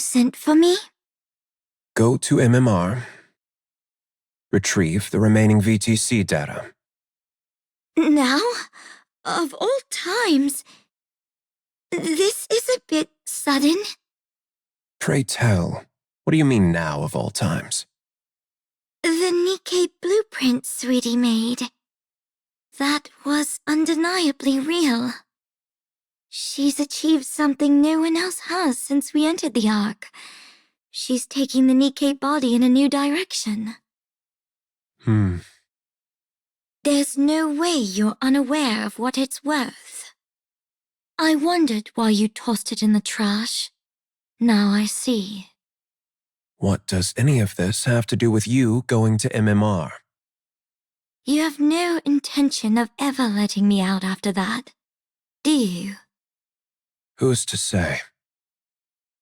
sent for me? Go to MMR. Retrieve the remaining VTC data. Now? Of all times. This is a bit sudden. Pray tell, what do you mean now of all times? The NIKKE blueprint Sweetie made. That was undeniably real. She's achieved something no one else has since we entered the Ark. She's taking the NIKKE body in a new direction. There's no way you're unaware of what it's worth. I wondered why you tossed it in the trash. Now I see. What does any of this have to do with you going to MMR? You have no intention of ever letting me out after that, do you? Who's to say?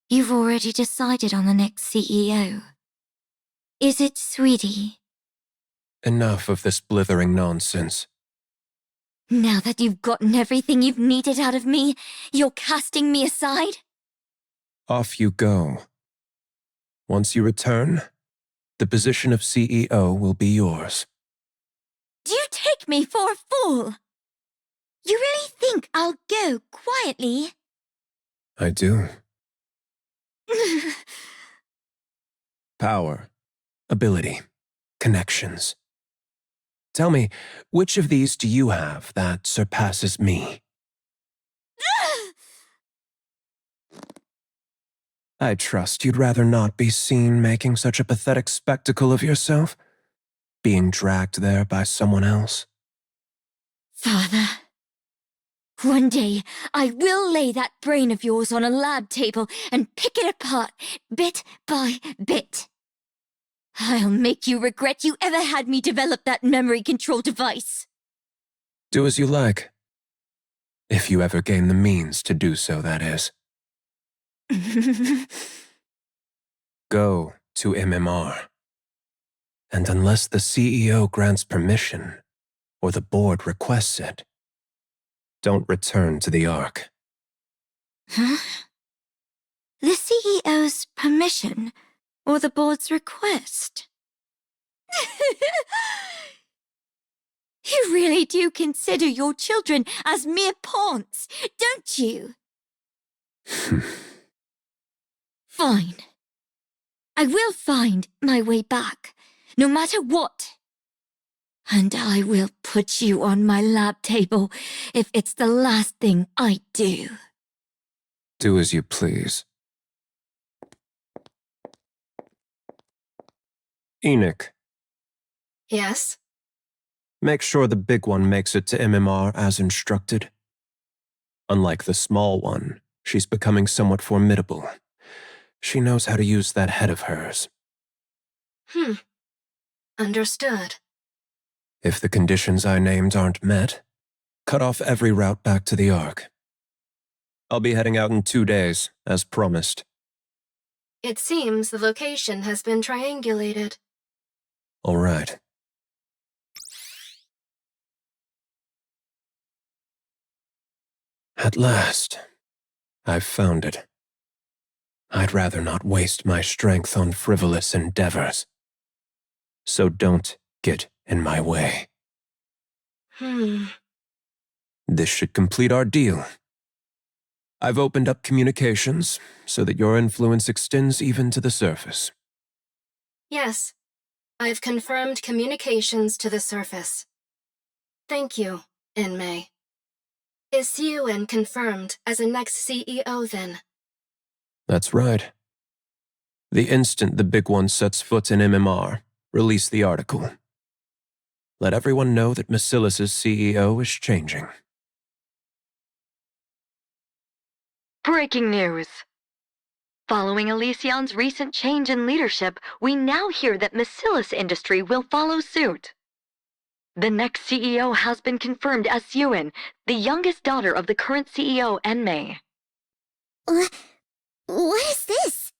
You've already decided on the next CEO. Is it Sweetie? Enough of this blithering nonsense. Now that you've gotten everything you've needed out of me, you're casting me aside? Off you go. Once you return, the position of CEO will be yours. Do you take me for a fool? You really think I'll go quietly? I do. Power, ability, connections. Tell me, which of these do you have that surpasses me? I trust you'd rather not be seen making such a pathetic spectacle of yourself, being dragged there by someone else. Father, one day I will lay that brain of yours on a lab table and pick it apart, bit by bit. I'll make you regret you ever had me develop that memory control device. Do as you like. If you ever gain the means to do so, that is. Go to MMR. And unless the CEO grants permission, or the board requests it, don't return to the Ark. Huh? The CEO's permission, or the board's request? You really do consider your children as mere pawns, don't you? Fine. I will find my way back, no matter what. And I will put you on my lab table if it's the last thing I do. Do as you please. Enoch. Yes? Make sure the big one makes it to MMR as instructed. Unlike the small one, she's becoming somewhat formidable. She knows how to use that head of hers. Understood. If the conditions I named aren't met, cut off every route back to the Ark. I'll be heading out in 2 days, as promised. It seems the location has been triangulated. All right. At last, I've found it. I'd rather not waste my strength on frivolous endeavors. So don't get in my way. This should complete our deal. I've opened up communications so that your influence extends even to the surface. Yes. I've confirmed communications to the surface. Thank you, Inmei. Is Siuan confirmed as the next CEO then? That's right. The instant the big one sets foot in MMR, release the article. Let everyone know that Macilis's CEO is changing. Breaking news. Following Elysion's recent change in leadership, we now hear that Macilis Industry will follow suit. The next CEO has been confirmed as Siuan, the youngest daughter of the current CEO, Enmei. What is this?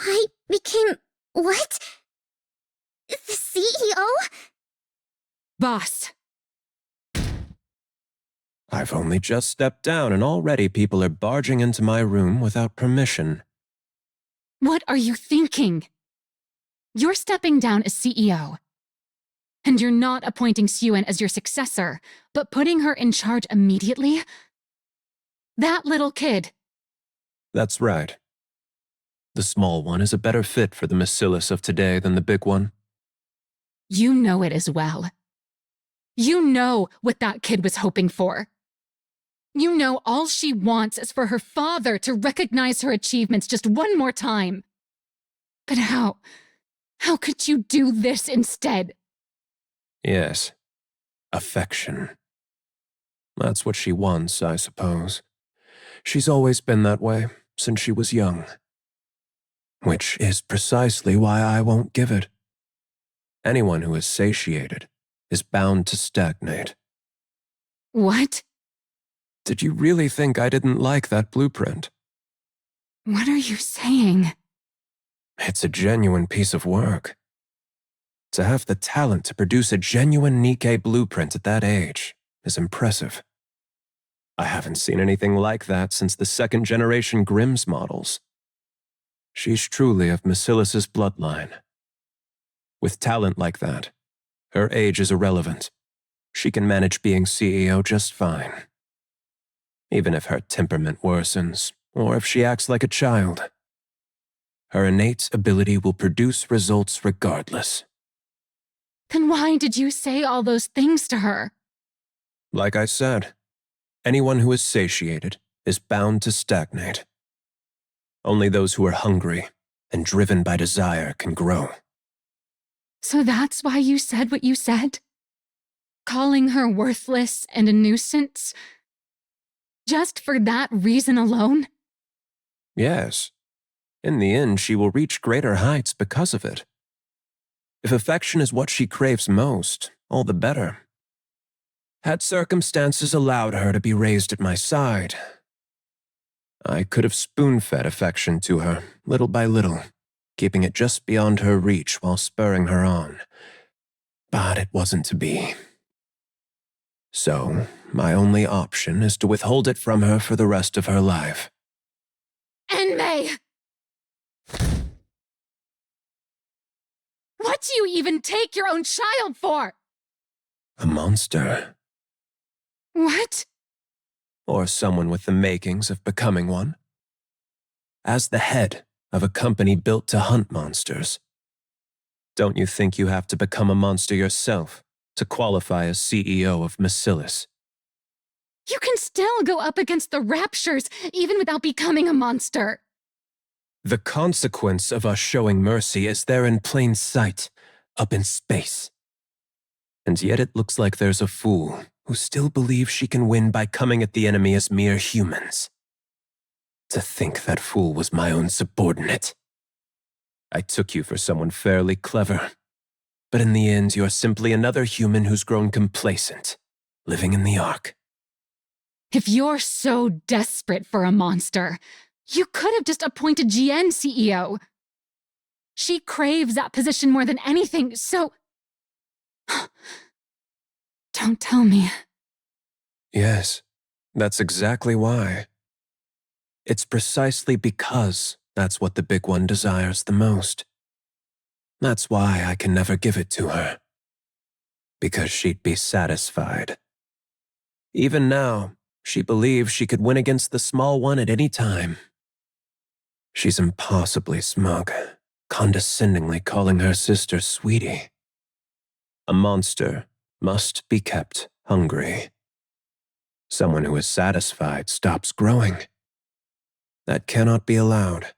I became... what? The CEO? Boss. I've only just stepped down and already people are barging into my room without permission. What are you thinking? You're stepping down as CEO. And you're not appointing Suen as your successor, but putting her in charge immediately? That little kid. That's right. The small one is a better fit for the Macillus of today than the big one. You know it as well. You know what that kid was hoping for. You know all she wants is for her father to recognize her achievements just one more time. But how could you do this instead? Yes. Affection. That's what she wants, I suppose. She's always been that way, since she was young. Which is precisely why I won't give it. Anyone who is satiated is bound to stagnate. What? Did you really think I didn't like that blueprint? What are you saying? It's a genuine piece of work. To have the talent to produce a genuine NIKKE blueprint at that age is impressive. I haven't seen anything like that since the second-generation Grimm's models. She's truly of Macillus's bloodline. With talent like that, her age is irrelevant. She can manage being CEO just fine. Even if her temperament worsens, or if she acts like a child. Her innate ability will produce results regardless. Then why did you say all those things to her? Like I said, anyone who is satiated is bound to stagnate. Only those who are hungry and driven by desire can grow. So that's why you said what you said? Calling her worthless and a nuisance? Just for that reason alone? Yes. In the end, she will reach greater heights because of it. If affection is what she craves most, all the better. Had circumstances allowed her to be raised at my side, I could have spoon-fed affection to her, little by little, keeping it just beyond her reach while spurring her on. But it wasn't to be. So, my only option is to withhold it from her for the rest of her life. NMAE! What do you even take your own child for? A monster. What? Or someone with the makings of becoming one. As the head of a company built to hunt monsters, don't you think you have to become a monster yourself to qualify as CEO of Macillus? You can still go up against the Raptures even without becoming a monster. The consequence of us showing mercy is there in plain sight, up in space. And yet it looks like there's a fool who still believes she can win by coming at the enemy as mere humans. To think that fool was my own subordinate. I took you for someone fairly clever, but in the end you're simply another human who's grown complacent, living in the Ark. If you're so desperate for a monster, you could have just appointed GN CEO. She craves that position more than anything, so... Don't tell me. Yes, that's exactly why. It's precisely because that's what the big one desires the most. That's why I can never give it to her. Because she'd be satisfied. Even now, she believes she could win against the small one at any time. She's impossibly smug, condescendingly calling her sister sweetie. A monster must be kept hungry. Someone who is satisfied stops growing. That cannot be allowed.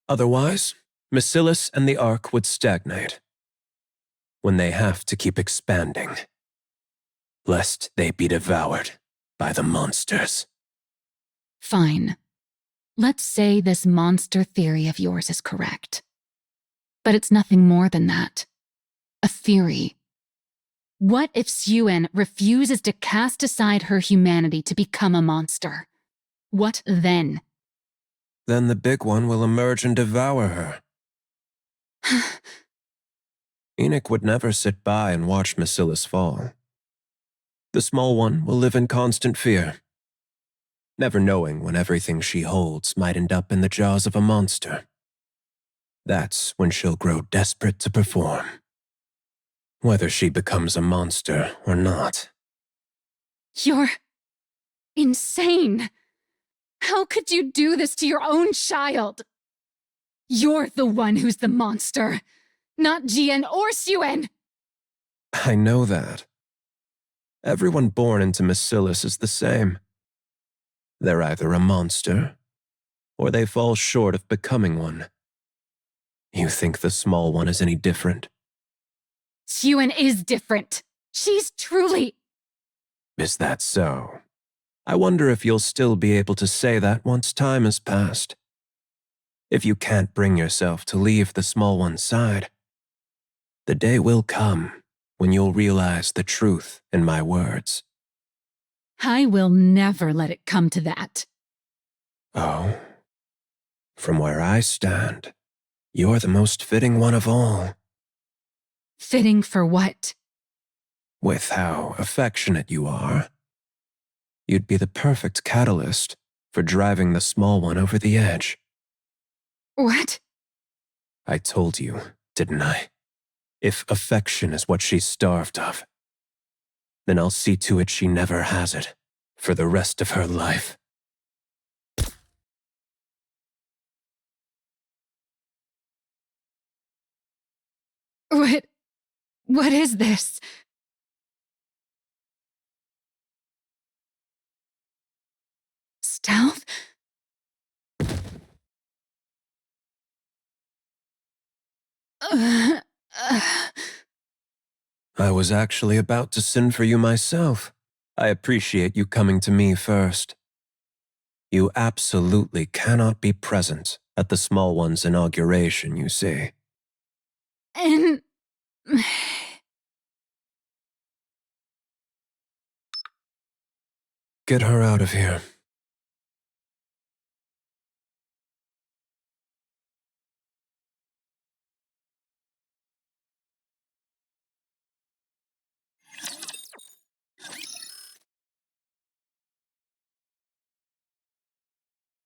Otherwise, Macillus and the Ark would stagnate. When they have to keep expanding, lest they be devoured by the monsters. Fine. Let's say this monster theory of yours is correct. But it's nothing more than that. A theory. What if Suen refuses to cast aside her humanity to become a monster? What then? Then the big one will emerge and devour her. Enoch would never sit by and watch Macillus fall. The small one will live in constant fear, never knowing when everything she holds might end up in the jaws of a monster. That's when she'll grow desperate to perform. Whether she becomes a monster or not. You're insane. How could you do this to your own child? You're the one who's the monster, not Jian or Xuen. I know that. Everyone born into Macillus is the same. They're either a monster, or they fall short of becoming one. You think the small one is any different? Xuen is different. She's truly... Is that so? I wonder if you'll still be able to say that once time has passed. If you can't bring yourself to leave the small one's side, the day will come when you'll realize the truth in my words. I will never let it come to that. Oh, from where I stand, you're the most fitting one of all. Fitting for what? With how affectionate you are, you'd be the perfect catalyst for driving the small one over the edge. What? I told you, didn't I? If affection is what she's starved of, then I'll see to it she never has it for the rest of her life. What is this? Stealth? I was actually about to send for you myself. I appreciate you coming to me first. You absolutely cannot be present at the small one's inauguration, you see. And... Get her out of here.